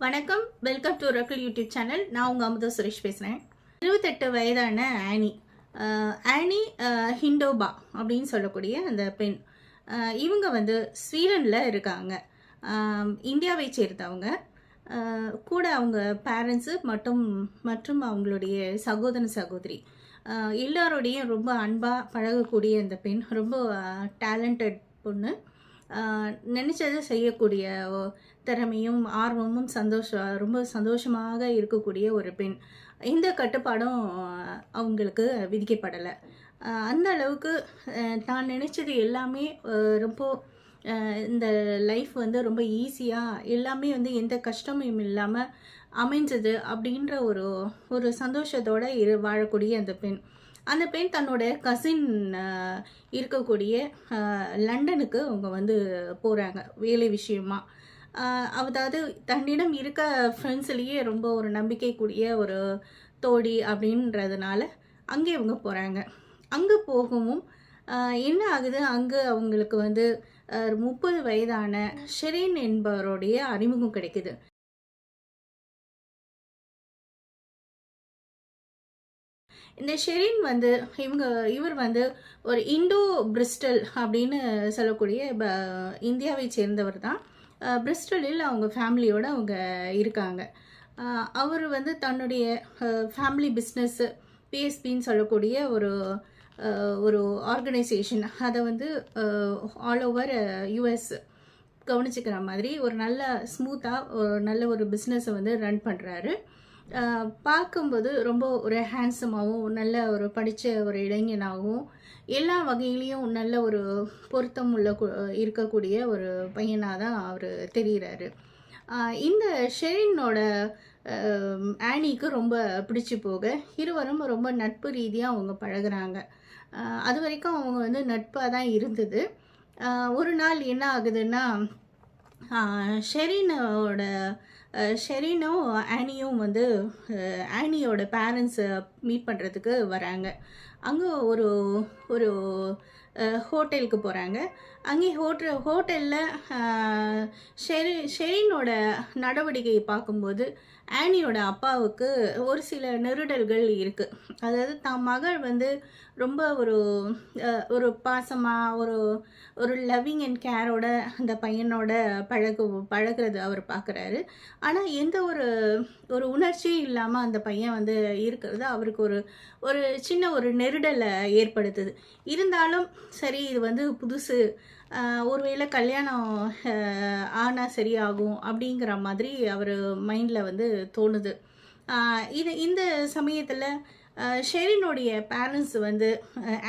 வணக்கம், welcome to Rakul YouTube channel. நான் உங்கள் அமுதா சுரேஷ் பேசுகிறேன். 28 வயதான ஆனி ஹிண்டோபா அப்படின்னு சொல்லக்கூடிய அந்த பெண். இவங்க வந்து ஸ்வீடனில் இருக்காங்க. இந்தியாவை சேர்ந்தவங்க. கூட அவங்க பேரண்ட்ஸு மற்றும் அவங்களுடைய சகோதரி எல்லாரோடையும் ரொம்ப அன்பாக பழகக்கூடிய இந்த பெண். ரொம்ப டேலண்டட் பொண்ணு. நினச்சதை செய்யக்கூடிய திறமையும் ஆர்வமும் ரொம்ப சந்தோஷமாக இருக்கக்கூடிய ஒரு பெண். எந்த கட்டுப்பாடும் அவங்களுக்கு விதிக்கப்படலை. அந்த அளவுக்கு தான் நினச்சது எல்லாமே ரொம்ப இந்த லைஃப் வந்து ரொம்ப ஈஸியாக எல்லாமே வந்து எந்த கஷ்டமும் இல்லாமல் அமைஞ்சது அப்படின்ற ஒரு சந்தோஷத்தோடு வாழக்கூடிய அந்த பெண் தன்னோட கசின் இருக்கக்கூடிய லண்டனுக்கு அவங்க வந்து போகிறாங்க வேலை விஷயமா. அதாவது தன்னிடம் இருக்க ஃப்ரெண்ட்ஸ்லேயே ரொம்ப ஒரு நம்பிக்கைக்கூடிய ஒரு தோழி அப்படின்றதுனால அங்கே அவங்க போகிறாங்க. அங்கே போகவும் என்ன ஆகுது, அங்கே அவங்களுக்கு வந்து 30 வயதான ஷெரீன் என்பவருடைய அறிமுகம் கிடைக்குது. இந்த ஷெரீன் வந்து இவர் வந்து ஒரு இண்டோ பிரிஸ்டல் அப்படின்னு சொல்லக்கூடிய இந்தியாவை சேர்ந்தவர் தான். பிரிஸ்டலில் அவங்க ஃபேமிலியோடு அவங்க இருக்காங்க. அவர் வந்து தன்னுடைய ஃபேமிலி பிஸ்னஸ்ஸு பிஎஸ்பின்னு சொல்லக்கூடிய ஒரு ஆர்கனைசேஷன், அதை வந்து ஆல் ஓவர் யூஎஸ் கவனிச்சுக்கிற மாதிரி ஒரு நல்ல ஸ்மூத்தாக ஒரு நல்ல ஒரு பிஸ்னஸை வந்து ரன் பண்ணுறாரு. பார்க்கும்போது ரொம்ப ஒரு ஹேண்ட்ஸமாகவும் நல்ல ஒரு படித்த ஒரு இளைஞனாகவும் எல்லா வகையிலையும் நல்ல ஒரு பொருத்தம் இருக்கக்கூடிய ஒரு பையனாக தான் அவர் தெரிகிறாரு. இந்த ஷெரீனோட ஆனிக்கு ரொம்ப பிடிச்சி போக இருவரும் ரொம்ப நட்பு ரீதியாக அவங்க பழகுறாங்க. அது வரைக்கும் அவங்க வந்து நட்பாக தான் இருந்தது. ஒரு நாள் என்ன ஆகுதுன்னா, ஷெரீனும் ஆனியும் வந்து ஆனியோட பேரண்ட்ஸை மீட் பண்ணுறதுக்கு வராங்க. அங்கே ஒரு ஹோட்டலுக்கு போகிறாங்க. அங்கே ஹோட்டலில் ஷெரீனோட நடவடிக்கையை பார்க்கும்போது ஆனியோட அப்பாவுக்கு ஒரு சில நெருடல்கள் இருக்குது. அதாவது தான் மகள் வந்து ரொம்ப ஒரு பாசமாக ஒரு லவ்விங் அண்ட் கேரோட அந்த பையனோட பழகிறது அவர் பார்க்குறாரு. ஆனால் எந்த ஒரு உணர்ச்சியும் இல்லாமல் அந்த பையன் வந்து இருக்கிறது அவருக்கு ஒரு சின்ன ஒரு நெருடலை ஏற்படுத்துது. இருந்தாலும் சரி, இது வந்து புதுசு, ஒருவேளை கல்யாணம் ஆனால் சரியாகும் அப்படிங்கிற மாதிரி அவர் மைண்டில் வந்து தோணுது. இந்த சமயத்தில் ஷெரீனுடைய பேரண்ட்ஸ் வந்து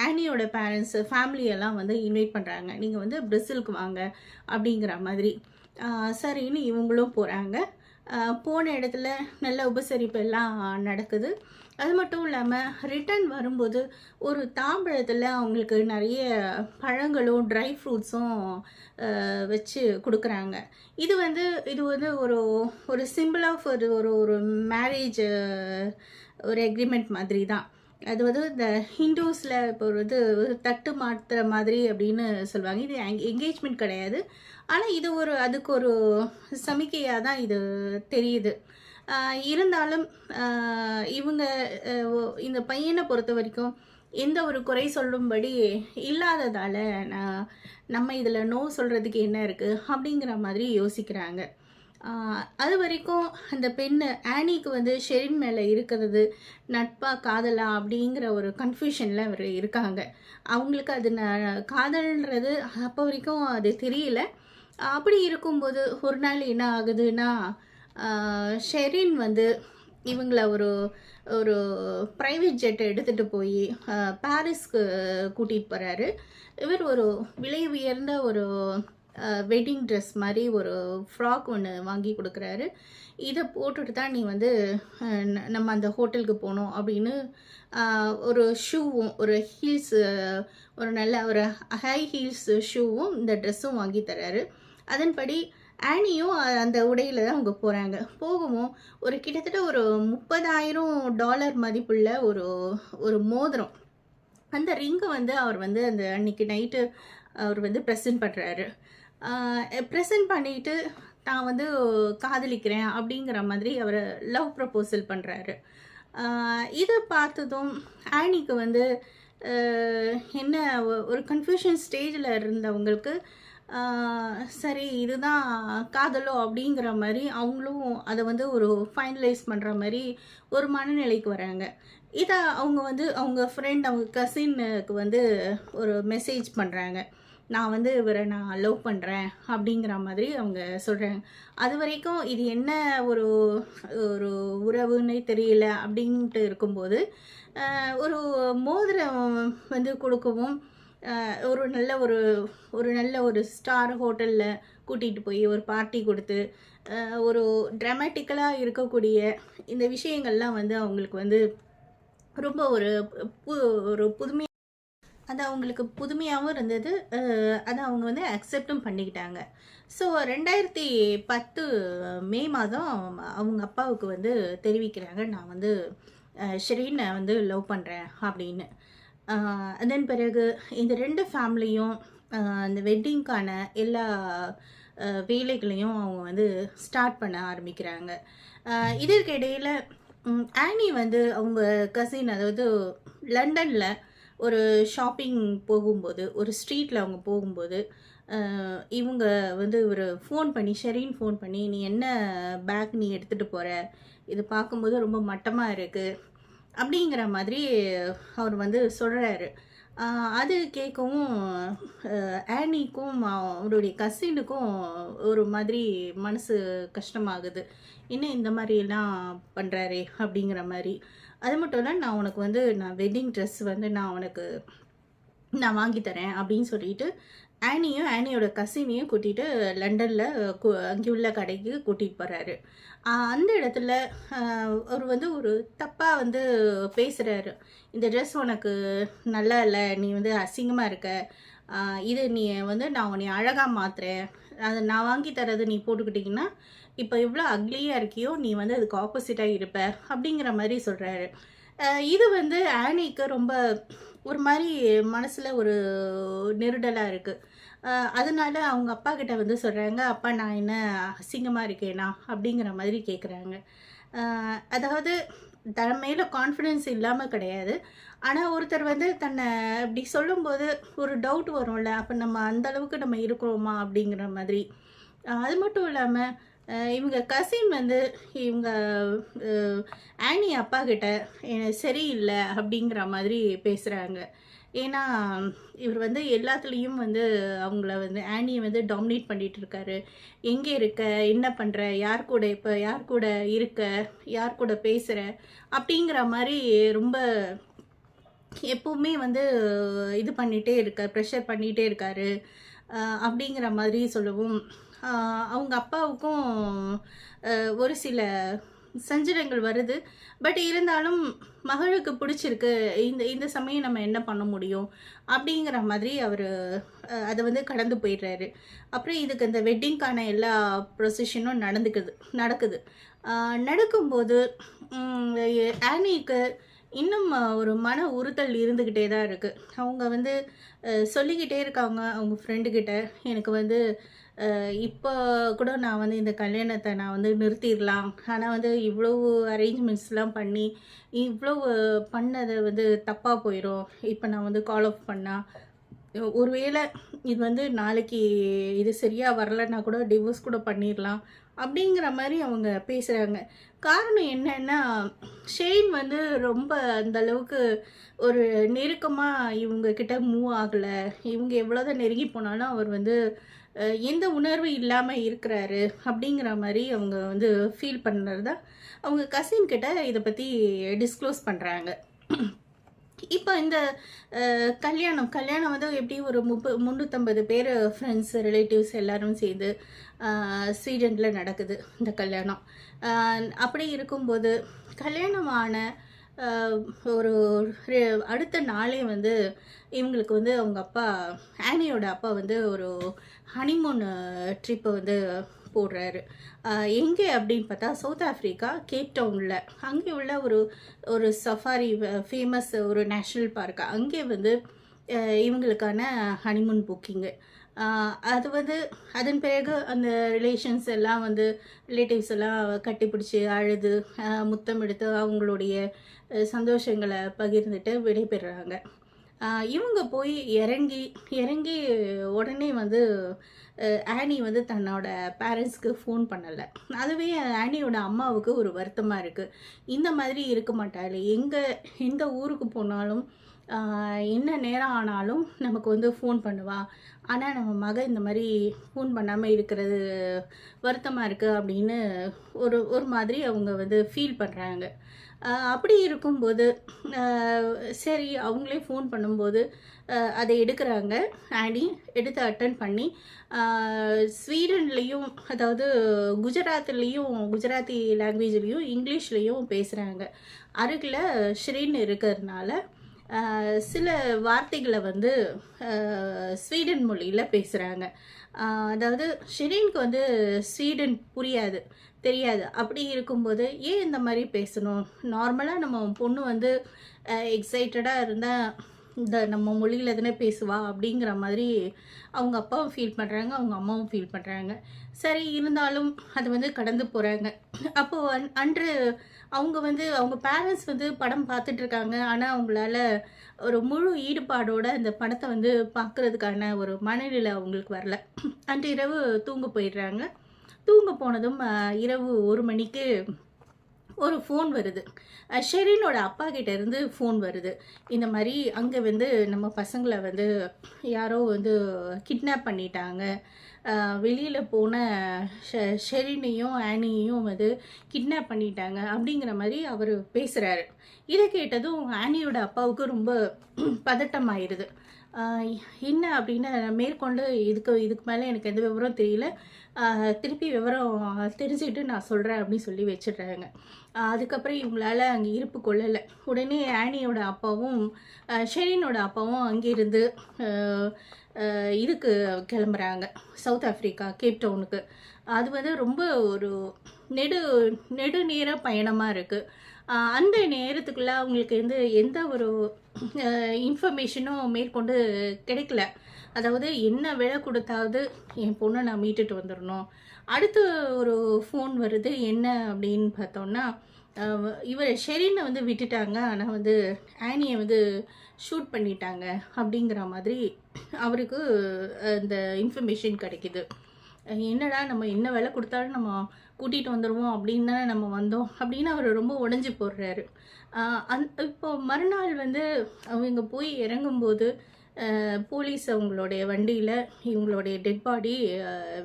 ஆனியோட பேரண்ட்ஸு ஃபேமிலியெல்லாம் வந்து இன்வைட் பண்ணுறாங்க. நீங்கள் வந்து பிரேசிலுக்கு வாங்க அப்படிங்கிற மாதிரி. சரின்னு இவங்களும் போகிறாங்க. போன இடத்துல நல்ல உபசரிப்பு எல்லாம் நடக்குது. அது மட்டும் இல்லாமல் ரிட்டர்ன் வரும்போது ஒரு தாம்பழத்தில் அவங்களுக்கு நிறைய பழங்களும் ட்ரை ஃப்ரூட்ஸும் வச்சு கொடுக்குறாங்க. இது வந்து ஒரு சிம்பிள் ஆஃப் ஒரு மேரேஜ் ஒரு எக்ரிமெண்ட் மாதிரி தான். அது வந்து இந்த ஹிந்துஸில் இப்போ தட்டு மாற்றுற மாதிரி அப்படின்னு சொல்லுவாங்க. இது என்கேஜ்மெண்ட் கிடையாது. ஆனால் இது அதுக்கு ஒரு சமிக்கையாக தான் இது தெரியுது. இருந்தாலும் இவங்க இந்த பையனை பொறுத்த வரைக்கும் எந்த ஒரு குறை சொல்லும்படி இல்லாததால் நம்ம இதில் நோ சொல்கிறதுக்கு என்ன இருக்குது அப்படிங்கிற மாதிரி யோசிக்கிறாங்க. அது வரைக்கும் அந்த பெண்ணு ஆனிக்கு வந்து ஷெரீன் மேலே இருக்கிறது நட்பா காதலா அப்படிங்கிற ஒரு கன்ஃபியூஷனில் அவர் இருக்காங்க. அவங்களுக்கு அது காதல்ன்றது அப்போ வரைக்கும் அது தெரியல. அப்படி இருக்கும்போது ஒரு நாள் என்ன ஆகுதுன்னா, ஷெரீன் வந்து இவங்கள ஒரு ப்ரைவேட் ஜெட்டை எடுத்துகிட்டு போய் பாரிஸ்க்கு கூட்டிகிட்டு போகிறாரு. இவர் ஒரு விலை உயர்ந்த ஒரு வெட்டிங் ட்ரெஸ் மாதிரி ஒரு ஃப்ராக் ஒன்று வாங்கி கொடுக்குறாரு. இதை போட்டுட்டு தான் நீ வந்து நம்ம அந்த ஹோட்டலுக்கு போகணும் அப்படின்னு ஒரு ஷூவும் ஒரு ஹீல்ஸு ஒரு நல்ல ஒரு ஹை ஹீல்ஸ் ஷூவும் இந்த ட்ரெஸ்ஸும் வாங்கி தர்றாரு. அதன்படி ஆனியும் அந்த உடையில் தான் அவங்க போகிறாங்க. போகவும் கிட்டத்தட்ட ஒரு $30,000 மதிப்புள்ள ஒரு மோதிரம், அந்த ரிங்கை வந்து அவர் வந்து அன்னைக்கு நைட்டு அவர் வந்து ப்ரெசென்ட் பண்ணுறாரு. ப்ரெசென்ட் பண்ணிவிட்டு தான் வந்து காதலிக்கிறேன் அப்படிங்கிற மாதிரி அவர் லவ் ப்ரப்போசல் பண்ணுறாரு. இதை பார்த்ததும் ஆனிக்கு வந்து என்ன ஒரு கன்ஃபியூஷன் ஸ்டேஜில் இருந்தவங்களுக்கு சரி இதுதான் காதலோ அப்படிங்கிற மாதிரி அவங்களும் அதை வந்து ஒரு ஃபைனலைஸ் பண்ணுற மாதிரி ஒரு மனநிலைக்கு வராங்க. இதை அவங்க வந்து அவங்க ஃப்ரெண்ட் அவங்க கசினுக்கு வந்து ஒரு மெசேஜ் பண்ணுறாங்க, நான் வந்து இவரை நான் லவ் பண்ணுறேன் அப்படிங்கிற மாதிரி அவங்க சொல்கிறாங்க. அது வரைக்கும் இது என்ன ஒரு ஒரு உறவுன்னே தெரியல அப்படின்ட்டு இருக்கும்போது ஒரு மோதிரம் வந்து கொடுக்கவும் ஒரு நல்ல ஒரு நல்ல ஒரு ஸ்டார் ஹோட்டலில் கூட்டிகிட்டு போய் ஒரு பார்ட்டி கொடுத்து ஒரு ட்ராமேட்டிக்கலாக இருக்கக்கூடிய இந்த விஷயங்கள்லாம் வந்து அவங்களுக்கு வந்து ரொம்ப ஒரு புதுமை, அது அவங்களுக்கு புதுமையாகவும் இருந்தது. அதை அவங்க வந்து அக்செப்டும் பண்ணிக்கிட்டாங்க. ஸோ 2010 மே மாதம் அவங்க அப்பாவுக்கு வந்து தெரிவிக்கிறாங்க, நான் வந்து ஷெரீனை வந்து லவ் பண்ணுறேன் அப்படின்னு. அதன் பிறகு இந்த 2 ஃபேமிலியும் அந்த வெட்டிங்க்கான எல்லா வேலைகளையும் அவங்க வந்து ஸ்டார்ட் பண்ண ஆரம்பிக்கிறாங்க. இதற்கு இடையில் ஆனி வந்து அவங்க கசின், அதாவது லண்டனில் ஒரு ஷாப்பிங் போகும்போது ஒரு ஸ்ட்ரீட்டில் அவங்க போகும்போது இவங்க வந்து ஒரு ஃபோன் பண்ணி ஷெரீன் ஃபோன் பண்ணி, நீ என்ன பேக் நீ எடுத்துகிட்டு போகிற, இது பார்க்கும்போது ரொம்ப மட்டமாக இருக்குது அப்படிங்கிற மாதிரி அவர் வந்து சொல்கிறாரு. அது கேட்கவும் ஆனிக்கும் அவருடைய கசினுக்கும் ஒரு மாதிரி மனசு கஷ்டமாகுது, இன்னும் இந்த மாதிரிலாம் பண்ணுறாரே அப்படிங்கிற மாதிரி. அது மட்டும் இல்லை, நான் உனக்கு வந்து நான் வெட்டிங் ட்ரெஸ் வந்து நான் வாங்கித்தரேன் அப்படின்னு சொல்லிட்டு ஆனியும் ஆனியோட கசினையும் கூட்டிகிட்டு லண்டனில் அங்கே உள்ள கடைக்கு கூட்டிகிட்டு போகிறாரு. அந்த இடத்துல அவர் வந்து ஒரு தப்பாக வந்து பேசுகிறாரு, இந்த ட்ரெஸ் உனக்கு நல்லா இல்லை, நீ வந்து அசிங்கமாக இருக்க, இது நீ வந்து நான் உன்னை அழகாக மாற்றுறேன், அதை நான் வாங்கி தரது நீ போட்டுக்கிட்டிங்கன்னா இப்போ எவ்வளோ அக்லியாக இருக்கியோ நீ வந்து அதுக்கு ஆப்போசிட்டாக இருப்ப அப்படிங்கிற மாதிரி சொல்கிறாரு. இது வந்து ஆனிக்கு ரொம்ப ஒரு மாதிரி மனசில் ஒரு நெருடலாக இருக்குது. அதனால அவங்க அப்பா கிட்ட வந்து சொல்கிறாங்க, அப்பா நான் என்ன அசிங்கமாக இருக்கேனா அப்படிங்கிற மாதிரி கேட்குறாங்க. அதாவது தன் மேலே கான்ஃபிடென்ஸ் இல்லாமல் கிடையாது, ஆனால் ஒருத்தர் வந்து தன்னை இப்படி சொல்லும்போது ஒரு டவுட் வரும்ல, அப்போ நம்ம அந்தளவுக்கு நம்ம இருக்கிறோமா அப்படிங்கிற மாதிரி. அது மட்டும் இல்லாமல் இவங்க கசின் வந்து இவங்க ஆனி அப்பா கிட்ட சரியில்லை அப்படிங்கிற மாதிரி பேசுகிறாங்க. ஏன்னா இவர் வந்து எல்லாத்துலேயும் வந்து அவங்கள வந்து ஆனியை வந்து டாமினேட் பண்ணிகிட்டு இருக்காரு. எங்கே இருக்க, என்ன பண்ணுற, யார் கூட இப்போ யார் கூட இருக்க, யார் கூட பேசுகிற அப்படிங்கிற மாதிரி ரொம்ப எப்பவுமே வந்து இது பண்ணிகிட்டே இருக்க, ப்ரெஷர் பண்ணிகிட்டே இருக்காரு அப்படிங்கிற மாதிரி சொல்லவும் அவங்க அப்பாவுக்கும் ஒரு சில சஞ்சலங்கள் வருது. பட் இருந்தாலும் மகளுக்கு பிடிச்சிருக்கு, இந்த சமயம் நம்ம என்ன பண்ண முடியும் அப்படிங்கிற மாதிரி அவர் அதை வந்து கடந்து போயிடுறாரு. அப்புறம் இதுக்கு இந்த வெட்டிங்க்கான எல்லா ப்ரொசஷனும் நடக்குது. நடக்கும்போது ஆனிக்கு இன்னும் ஒரு மன உறுத்தல் இருந்துக்கிட்டே தான் இருக்குது. அவங்க வந்து சொல்லிக்கிட்டே இருக்காங்க அவங்க ஃப்ரெண்டுக்கிட்ட, எனக்கு வந்து இப்போ கூட நான் வந்து இந்த கல்யாணத்தை நான் வந்து நிறுத்திடலாம், ஆனால் வந்து இவ்வளோ அரேஞ்ச்மெண்ட்ஸ்லாம் பண்ணி இவ்வளோ பண்ணதை வந்து தப்பாக போயிடும், இப்போ நான் வந்து கால் ஆஃப் பண்ணால் ஒருவேளை இது வந்து நாளைக்கு இது சரியாக வரலைன்னா கூட டிவோர்ஸ் கூட பண்ணிடலாம் அப்படிங்கிற மாதிரி அவங்க பேசுகிறாங்க. காரணம் என்னன்னா, ஷெரீன் வந்து ரொம்ப அந்தளவுக்கு ஒரு நெருக்கமாக இவங்கக்கிட்ட மூவ் ஆகலை. இவங்க எவ்வளோதான் நெருங்கி போனாலும் அவர் வந்து எந்த உணர்வு இல்லாமல் இருக்கிறாரு அப்படிங்கிற மாதிரி அவங்க வந்து ஃபீல் பண்ணுறதா அவங்க கசின் கிட்ட இதை பற்றி டிஸ்க்ளோஸ் பண்ணுறாங்க. இப்போ இந்த கல்யாணம் வந்து எப்படி ஒரு 350 பேர் ஃப்ரெண்ட்ஸ் ரிலேட்டிவ்ஸ் எல்லாரும் சேர்ந்து ஸ்வீடனில் நடக்குது இந்த கல்யாணம். அப்படி இருக்கும்போது கல்யாணமான ஒரு அடுத்த நாளே வந்து இவங்களுக்கு வந்து அவங்க அப்பா ஆனியோட அப்பா வந்து ஒரு ஹனிமூன் ட்ரிப்பை வந்து போடுறாரு. எங்கே அப்படின்னு பார்த்தா சவுத் ஆஃப்ரிக்கா கேப் டவுனில் அங்கே உள்ள ஒரு சஃபாரி ஃபேமஸ் ஒரு நேஷ்னல் பார்க், அங்கே வந்து இவங்களுக்கான ஹனிமூன் புக்கிங்கு. அது வந்து அதன் பிறகு அந்த ரிலேஷன்ஸ் எல்லாம் வந்து ரிலேட்டிவ்ஸ் எல்லாம் கட்டிப்பிடிச்சி அழுது முத்தம் எடுத்து அவங்களுடைய சந்தோஷங்களை பகிர்ந்துட்டு விடைபெறுறாங்க. இவங்க போய் இறங்கி இறங்கி உடனே வந்து ஆனி வந்து தன்னோட பேரண்ட்ஸ்க்கு ஃபோன் பண்ணலை. அதுவே ஆனியோட அம்மாவுக்கு ஒரு வருத்தமாக இருக்குது. இந்த மாதிரி இருக்க மாட்டாள், எந்த ஊருக்கு போனாலும் என்ன நேரம் ஆனாலும் நமக்கு வந்து ஃபோன் பண்ணுவா, ஆனால் நம்ம மக இந்த மாதிரி ஃபோன் பண்ணாமல் இருக்கிறது வருத்தமாக இருக்குது அப்படின்னு ஒரு மாதிரி அவங்க வந்து ஃபீல் பண்ணுறாங்க. அப்படி இருக்கும்போது சரி அவங்களே ஃபோன் பண்ணும்போது அதை எடுக்கிறாங்க. ஆனி எடுத்து அட்டன் பண்ணி ஸ்வீடன்லேயும், அதாவது குஜராத்தி லாங்குவேஜ்லேயும் இங்கிலீஷ்லேயும் பேசுகிறாங்க. அருகில் ஷிரீன் இருக்கிறதுனால சில வார்த்தைகளை வந்து ஸ்வீடன் மொழியில் பேசுகிறாங்க. அதாவது ஷிரீனுக்கு வந்து ஸ்வீடன் தெரியாது. அப்படி இருக்கும்போது ஏன் இந்த மாதிரி பேசணும், நார்மலாக நம்ம பொண்ணு வந்து எக்ஸைட்டடாக இருந்தால் இந்த நம்ம மொழியில் தானே பேசுவா அப்படிங்கிற மாதிரி அவங்க அப்பாவும் ஃபீல் பண்ணுறாங்க, அவங்க அம்மாவும் ஃபீல் பண்ணுறாங்க. சரி இருந்தாலும் அது வந்து கடந்து போகிறாங்க. அப்போது அன்று அவங்க பேரண்ட்ஸ் வந்து படம் பார்த்துட்ருக்காங்க. ஆனால் அவங்களால ஒரு முழு ஈடுபாடோட அந்த படத்தை வந்து பார்க்குறதுக்கான ஒரு மனநிலை அவங்களுக்கு வரல. அன்று இரவு தூங்க போயிடுறாங்க. தூங்க போனதும் இரவு 1 மணிக்கு ஒரு ஃபோன் வருது. ஷெரீனோட அப்பா கிட்டேருந்து ஃபோன் வருது. இந்த மாதிரி அங்கே வந்து நம்ம பசங்களை வந்து யாரோ வந்து கிட்னாப் பண்ணிட்டாங்க, வெளியில் போன ஷெரீனையும் ஆனியையும் வந்து கிட்னாப் பண்ணிட்டாங்க அப்படிங்கிற மாதிரி அவர் பேசுகிறாரு. இதை கேட்டதும் ஆனியோட அப்பாவுக்கு ரொம்ப பதட்டமாயிருது. என்ன அப்படின்னு மேற்கொண்டு இதுக்கு மேலே எனக்கு எந்த விவரம் தெரியல, திருப்பி விவரம் தெரிஞ்சுக்கிட்டு நான் சொல்கிறேன் அப்படின்னு சொல்லி வச்சிடுறாங்க. அதுக்கப்புறம் இவங்களால அங்கே இருப்பு கொள்ளலை. உடனே ஆனியோட அப்பாவும் ஷெரீனோட அப்பாவும் அங்கேருந்து இதுக்கு கிளம்புறாங்க, சவுத் ஆஃப்ரிக்கா, கேப் டவுனுக்கு. அது வந்து ரொம்ப ஒரு நெடுநேர பயணமாக இருக்குது. அந்த நேரத்துக்குள்ளே அவங்களுக்கு எந்த ஒரு இன்ஃபர்மேஷனும் மேற்கொண்டு கிடைக்கல. அதாவது என்ன விலை கொடுத்தாவது என் பொண்ணை நான் மீட்டுட்டு வந்துடணும். அடுத்து ஒரு ஃபோன் வருது. என்ன அப்படின்னு பார்த்தோன்னா, இவர் ஷெரீனை வந்து விட்டுட்டாங்க, ஆனால் வந்து ஆனியை வந்து ஷூட் பண்ணிட்டாங்க அப்படிங்கிற மாதிரி அவருக்கு அந்த இன்ஃபர்மேஷன் கிடைக்கிது. என்னடா நம்ம என்ன விலை கொடுத்தாலும் நம்ம கூட்டிகிட்டு வந்துடுவோம் அப்படின்னு தானே நம்ம வந்தோம் அப்படின்னு அவர் ரொம்ப உடஞ்சி போடுறாரு. இப்போ மறுநாள் வந்து அவங்க போய் இறங்கும்போது போலீஸ் அவங்களுடைய வண்டியில் இவங்களுடைய டெட் பாடி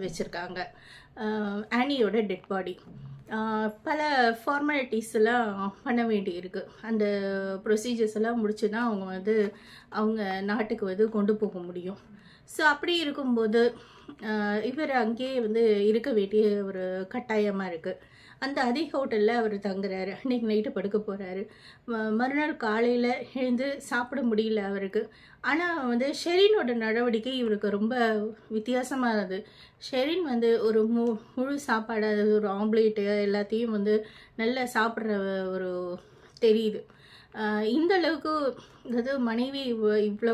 வச்சுருக்காங்க, ஆனியோட டெட் பாடி. பல ஃபார்மாலிட்டிஸ் எல்லாம் பண்ண வேண்டியிருக்கு. அந்த ப்ரொசீஜர்ஸ் எல்லாம் முடிச்சு தான் அவங்க வந்து அவங்க நாட்டுக்கு வந்து கொண்டு போக முடியும். ஸோ அப்படி இருக்கும்போது இவர் அங்கேயே வந்து இருக்க வேண்டிய ஒரு கட்டாயமாக இருக்குது. அந்த அதே ஹோட்டலில் அவர் தங்குறாரு. அன்றைக்கி நைட்டு படுக்க போகிறாரு. மறுநாள் காலையில் எழுந்து சாப்பிட முடியல அவருக்கு. ஆனால் வந்து ஷெரீனோட நடவடிக்கை இவருக்கு ரொம்ப வித்தியாசமானது. ஷெரீன் வந்து ஒரு முழு சாப்பாடு, அதாவது ஒரு ஆம்லேட்டு எல்லாத்தையும் வந்து நல்லா சாப்பிட்ற ஒரு தெரியுது. இந்த அளவுக்கு, அதாவது மனைவி இவ்வளோ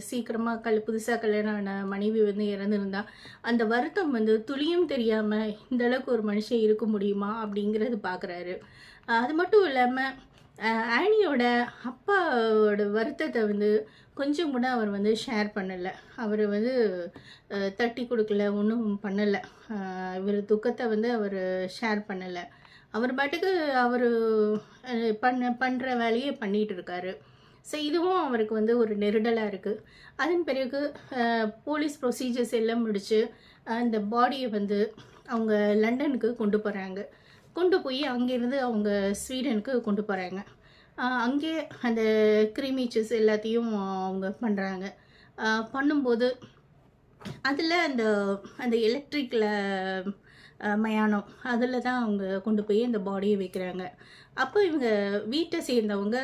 சீக்கிரமாக புதுசாக கல்யாணம் ஆன மனைவி வந்து இறந்துருந்தா அந்த வருத்தம் வந்து துளியும் தெரியாமல் இந்த அளவுக்கு ஒரு மனுஷன் இருக்க முடியுமா அப்படிங்கிறது பார்க்குறாரு. அது மட்டும் இல்லாமல் ஆனியோட அப்பாவோட வருத்தத்தை வந்து கொஞ்சம் கூட அவர் வந்து ஷேர் பண்ணலை. அவர் வந்து தட்டி கொடுக்கல, ஒன்றும் பண்ணலை. இவர் துக்கத்தை வந்து அவர் ஷேர் பண்ணலை. அவர் பாட்டுக்கு அவர் பண்ணுற வேலையை பண்ணிகிட்டு இருக்காரு. ஸோ இதுவும் அவருக்கு வந்து ஒரு நெருடலாக இருக்குது. அதன் பிறகு போலீஸ் ப்ரொசீஜர்ஸ் எல்லாம் முடித்து அந்த பாடியை வந்து அவங்க லண்டனுக்கு கொண்டு போகிறாங்க. கொண்டு போய் அங்கேருந்து அவங்க ஸ்வீடனுக்கு கொண்டு போகிறாங்க. அங்கே அந்த கிரிமீச்சஸ் எல்லாத்தையும் அவங்க பண்ணுறாங்க. பண்ணும்போது அதில் அந்த எலக்ட்ரிக்கில் மயானம் அதில் தான் அவங்க கொண்டு போய் அந்த பாடியை வைக்கிறாங்க. அப்போ இவங்க வீட்டை சேர்ந்தவங்க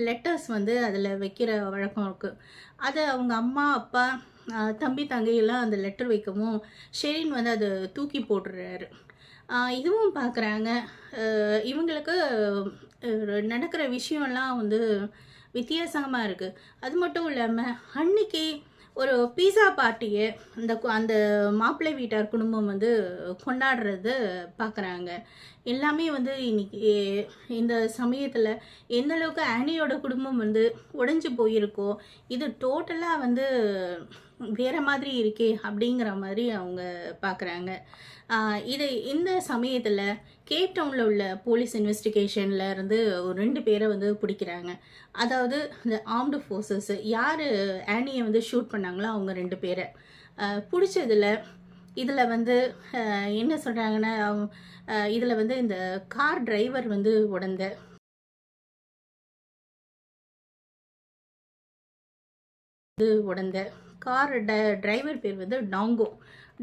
லெட்டர்ஸ் வந்து அதில் வைக்கிற வழக்கம் இருக்குது. அதை அவங்க அம்மா அப்பா தம்பி தங்கையெல்லாம் அந்த லெட்டர் வைக்கவும் ஷெரீன் வந்து அதை தூக்கி போட்டுறாரு. இதுவும் பார்க்குறாங்க. இவங்களுக்கு நடக்கிற விஷயம்லாம் வந்து வித்தியாசமாக இருக்குது. அது மட்டும் இல்லாமல் அன்னைக்கு ஒரு பீஸா பார்ட்டியை அந்த மாப்பிள்ளை வீட்டார் குடும்பம் வந்து கொண்டாடுறது பார்க்குறாங்க. எல்லாமே வந்து இன்னைக்கு இந்த சமயத்தில் எந்த அளவுக்கு ஆனியோட குடும்பம் வந்து உடைஞ்சு போயிருக்கோ, இது டோட்டலாக வந்து வேற மாதிரி இருக்கே அப்படிங்கிற மாதிரி அவங்க பார்க்குறாங்க. இந்த சமயத்தில் கேப் டவுனில் உள்ள போலீஸ் இன்வெஸ்டிகேஷனில் இருந்து ஒரு 2 பேரை வந்து பிடிக்கிறாங்க. அதாவது இந்த ஆர்ம்டு ஃபோர்ஸஸ் யார் ஆனியை வந்து ஷூட் பண்ணாங்களோ அவங்க 2 பேரை பிடிச்சதில் இதில் வந்து என்ன சொல்கிறாங்கன்னா, இதில் வந்து இந்த கார் டிரைவர் வந்து உடந்த கார் டிரைவர் பேர் வந்து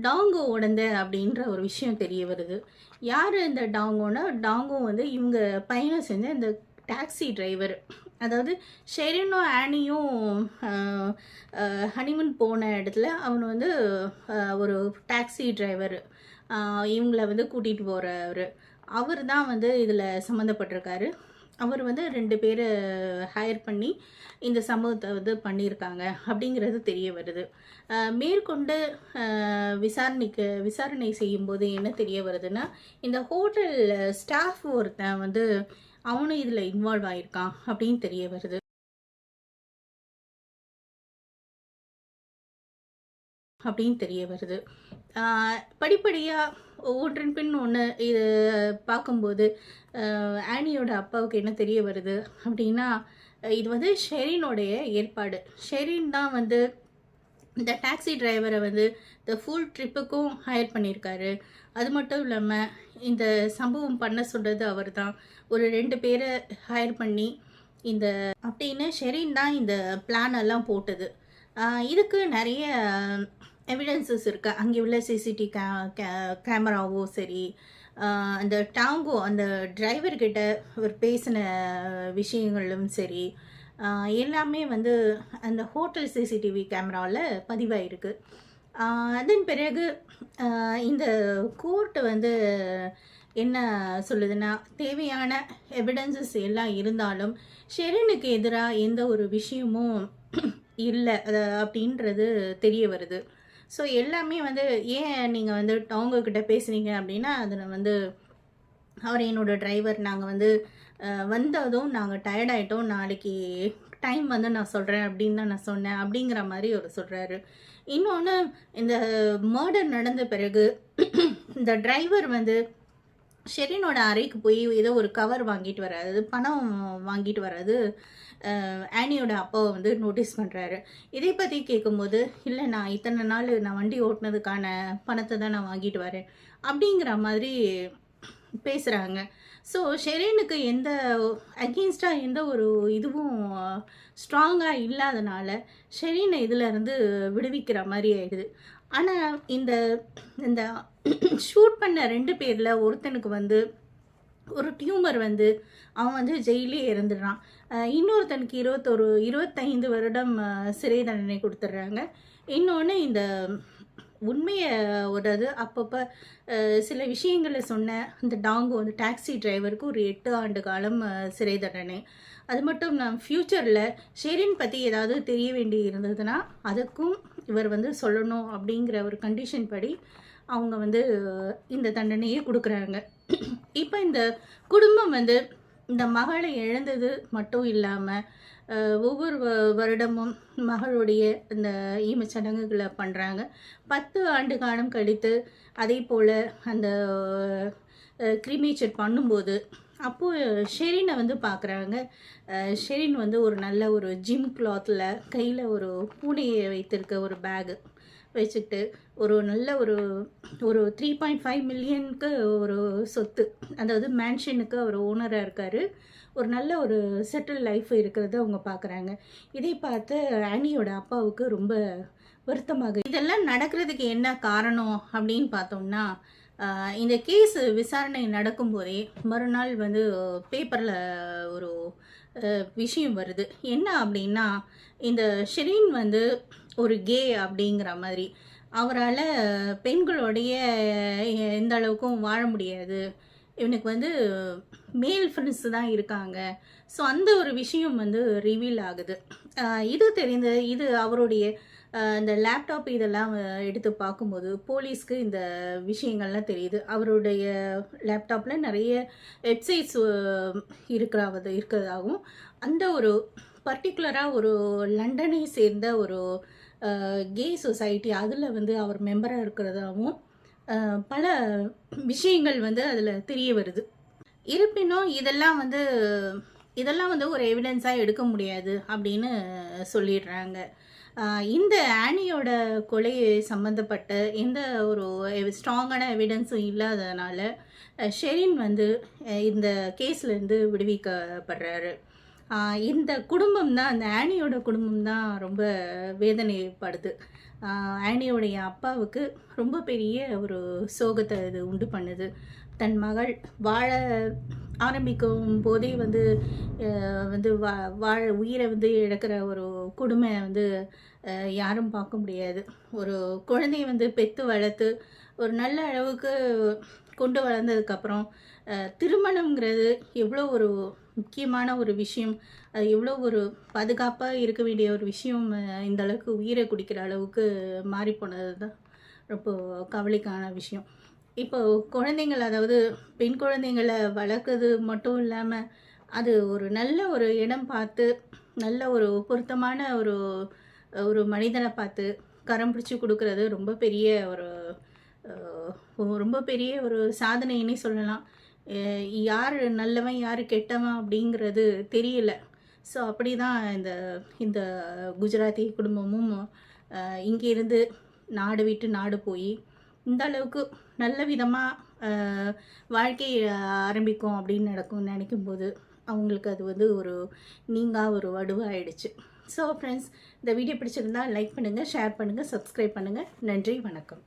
டாங்கோ உடந்த அப்படின்ற ஒரு விஷயம் தெரிய வருது. யார் இந்த டாங்கோ வந்து இவங்க பயணம் செஞ்ச இந்த டாக்ஸி டிரைவர். அதாவது ஷெரினும் ஆனியும் ஹனிமூன் போன இடத்துல அவன் வந்து ஒரு டாக்ஸி டிரைவர் இவங்கள வந்து கூட்டிகிட்டு போகிறவர். அவர் தான் வந்து இதில் சம்மந்தப்பட்டிருக்காரு. அவர் வந்து 2 பேரை ஹையர் பண்ணி இந்த சம்பவத்தை வந்து பண்ணியிருக்காங்க அப்படிங்கிறது தெரிய வருது. மேற்கொண்டு விசாரணை செய்யும்போது என்ன தெரிய வருதுன்னா, இந்த ஹோட்டல் ஸ்டாஃப் ஒருத்தன் வந்து அவனும் இதில் இன்வால்வ் ஆயிருக்கான் அப்படின்னு தெரிய வருது. படிப்படியாக ஒன்றன் பின் ஒன்று இது பார்க்கும்போது ஆனியோட அப்பாவுக்கு என்ன தெரிய வருது அப்படின்னா, இது வந்து ஷெரினுடைய ஏற்பாடு. ஷெரின் தான் வந்து இந்த டாக்ஸி டிரைவரை வந்து இந்த ஃபுல் ட்ரிப்புக்கும் ஹையர் பண்ணியிருக்காரு. அது மட்டும் இல்லாமல் இந்த சம்பவம் பண்ண சொல்கிறது அவர் தான். ஒரு 2 பேரை ஹையர் பண்ணி அப்படின்னு ஷெரின் தான் இந்த பிளான் எல்லாம் போட்டது. இதுக்கு நிறைய எவிடன்சஸ் இருக்குது. அங்கே உள்ள சிசிடி கேமராவோ சரி, அந்த டாங்கோ அந்த டிரைவர்கிட்ட அவர் பேசின விஷயங்களும் சரி, எல்லாமே வந்து அந்த ஹோட்டல் சிசிடிவி கேமராவில் பதிவாயிருக்கு. அதன் பிறகு இந்த கோர்ட்டு வந்து என்ன சொல்லுதுன்னா, தேவையான எவிடன்சஸ் எல்லாம் இருந்தாலும் ஷெரினுக்கு எதிராக எந்த ஒரு விஷயமும் இல்லை அப்படின்றது தெரிய வருது. ஸோ எல்லாமே வந்து ஏன் நீங்கள் வந்து அவங்கக்கிட்ட பேசுனீங்க அப்படின்னா, அதில் வந்து அவர் என்னோடய டிரைவர், நாங்கள் வந்து வந்ததும் நாங்கள் டயர்டாயிட்டோம், நாளைக்கு டைம் வந்து நான் சொல்கிறேன் அப்படின்னு தான் நான் சொன்னேன் அப்படிங்கிற மாதிரி அவர் சொல்கிறாரு. இன்னொன்று, இந்த மர்டர் நடந்த பிறகு இந்த டிரைவர் வந்து ஷெரினோட அறைக்கு போய் ஏதோ ஒரு கவர் வாங்கிட்டு வராது, பணம் வாங்கிட்டு வராது ஆனியோட அப்பாவை வந்து நோட்டீஸ் பண்ணுறாரு. இதை பற்றி கேட்கும்போது, இல்லை நான் இத்தனை நாள் நான் வண்டி ஓட்டினதுக்கான பணத்தை தான் நான் வாங்கிட்டு வரேன் அப்படிங்கிற மாதிரி பேசுகிறாங்க. ஸோ ஷெரினுக்கு அகெயின்ஸ்டாக எந்த ஒரு இதுவும் ஸ்ட்ராங்காக இல்லாதனால ஷெரினை இதிலேருந்து விடுவிக்கிற மாதிரி ஆயிடுது. ஆனால் இந்த ஷூட் பண்ண 2 பேரில் ஒருத்தனுக்கு வந்து ஒரு டியூமர் வந்து அவன் வந்து ஜெயிலே இறந்துடுறான். இன்னொருத்தனுக்கு 25 வருடம் சிறை தண்டனை கொடுத்துட்றாங்க. இன்னொன்று, இந்த உண்மையை அப்பப்போ சில விஷயங்களை சொன்ன இந்த டாங்கோ அந்த டாக்ஸி டிரைவருக்கு ஒரு 8 ஆண்டு காலம் சிறை தண்டனை. அது மட்டும் இல்லாமல் ஃப்யூச்சரில் ஷெரின் பற்றி ஏதாவது தெரிய வேண்டி இருந்ததுன்னா அதுக்கும் இவர் வந்து சொல்லணும் அப்படிங்கிற ஒரு கண்டிஷன் படி அவங்க வந்து இந்த தண்டனையே கொடுக்குறாங்க. இப்போ இந்த குடும்பம் வந்து இந்த மகளை இழந்தது மட்டும் இல்லாமல் ஒவ்வொரு வருடமும் மகளுடைய இந்த ஈமச்சடங்குகளை பண்ணுறாங்க. 10 ஆண்டு காலம் கழித்து அதே போல் அந்த கிரிமேச்சர் பண்ணும்போது அப்போது ஷெரினை வந்து பார்க்குறாங்க. ஷெரின் வந்து ஒரு நல்ல ஒரு ஜிம் கிளாத்தில் கையில் ஒரு பூனையை வைத்திருக்க ஒரு பேகு வச்சுக்கிட்டு ஒரு நல்ல ஒரு 3.5 மில்லியனுக்கு ஒரு சொத்து, அதாவது மேன்ஷனுக்கு அவர் ஓனராக இருக்கார். ஒரு நல்ல ஒரு செட்டில் லைஃப் இருக்கிறத அவங்க பார்க்குறாங்க. இதை பார்த்து ஆனியோட அப்பாவுக்கு ரொம்ப வருத்தமாக. இதெல்லாம் நடக்கிறதுக்கு என்ன காரணம் அப்படின்னு பார்த்தோம்னா, இந்த கேஸ் விசாரணை நடக்கும்போதே மறுநாள் வந்து பேப்பரில் ஒரு விஷயம் வருது. என்ன அப்படின்னா, இந்த ஷெரின் வந்து ஒரு கே அப்படிங்கிற மாதிரி, அவரால் பெண்களுடைய எந்த அளவுக்கும் வாழ முடியாது, இவனுக்கு வந்து மேல் ஃப்ரெண்ட்ஸ் தான் இருக்காங்க. ஸோ அந்த ஒரு விஷயம் வந்து ரிவீல் ஆகுது. இது அவருடைய இந்த லேப்டாப் இதெல்லாம் எடுத்து பார்க்கும்போது போலீஸ்க்கு இந்த விஷயங்கள்லாம் தெரியுது. அவருடைய லேப்டாப்பில் நிறைய வெப்சைட்ஸ் இருக்கிறதாகவும், அந்த ஒரு பர்டிகுலராக ஒரு லண்டனை சேர்ந்த ஒரு கே சொசைட்டி அதில் வந்து அவர் மெம்பராக இருக்கிறதாகவும் பல விஷயங்கள் வந்து அதில் தெரிய வருது. இருப்பினும் இதெல்லாம் வந்து ஒரு எவிடன்ஸாக எடுக்க முடியாது அப்படின்னு சொல்லிடுறாங்க. இந்த ஆனியோட கொலை சம்மந்தப்பட்ட எந்த ஒரு ஸ்ட்ராங்கான எவிடன்ஸும் இல்லாததுனால ஷெரின் வந்து இந்த கேஸ்லேருந்து விடுவிக்கப்படுறாரு. இந்த குடும்பம் தான், அந்த ஆனியோட குடும்பம் தான் ரொம்ப வேதனைப்படுது. ஆனியோடைய அப்பாவுக்கு ரொம்ப பெரிய ஒரு சோகத்தை இது உண்டு பண்ணுது. தன் மகள் வாழ ஆரம்பிக்கும் போதே வந்து வந்து வாழ உயிரை வந்து இழக்கிற ஒரு கொடுமை வந்து யாரும் பார்க்க முடியாது. ஒரு குழந்தைய வந்து பெற்று வளர்த்து ஒரு நல்ல அளவுக்கு கொண்டு வளர்ந்ததுக்கப்புறம் திருமணங்கிறது எவ்வளோ ஒரு முக்கியமான ஒரு விஷயம், அது எவ்வளோ ஒரு பாதுகாப்பாக இருக்க வேண்டிய ஒரு விஷயம் இந்த அளவுக்கு உயிரை குடிக்கிற அளவுக்கு மாறிப்போனது தான் ரொம்ப கவலைக்கான விஷயம். இப்போ குழந்தைங்கள், அதாவது பெண் குழந்தைங்களை வளர்க்குறது மட்டும் இல்லாமல் அது ஒரு நல்ல ஒரு இடம் பார்த்து, நல்ல ஒரு பொருத்தமான ஒரு ஒரு மனிதனை பார்த்து கரம் பிடிச்சி கொடுக்கறது ரொம்ப பெரிய ஒரு சாதனைன்னே சொல்லலாம். யார் நல்லவன் யார் கெட்டவன் அப்படிங்கிறது தெரியல. ஸோ அப்படி தான் இந்த குஜராத்தி குடும்பமும் இங்கேருந்து நாடு விட்டு நாடு போய் இந்த அளவுக்கு நல்ல விதமாக வாழ்க்கை ஆரம்பிக்கும் அப்படின்னு நினைக்கும்போது அவங்களுக்கு அது வந்து ஒரு ஒரு வடுவாயிடுச்சு. ஸோ ஃப்ரெண்ட்ஸ், இந்த வீடியோ பிடிச்சிருந்தால் லைக் பண்ணுங்கள், ஷேர் பண்ணுங்கள், சப்ஸ்கிரைப் பண்ணுங்கள். நன்றி, வணக்கம்.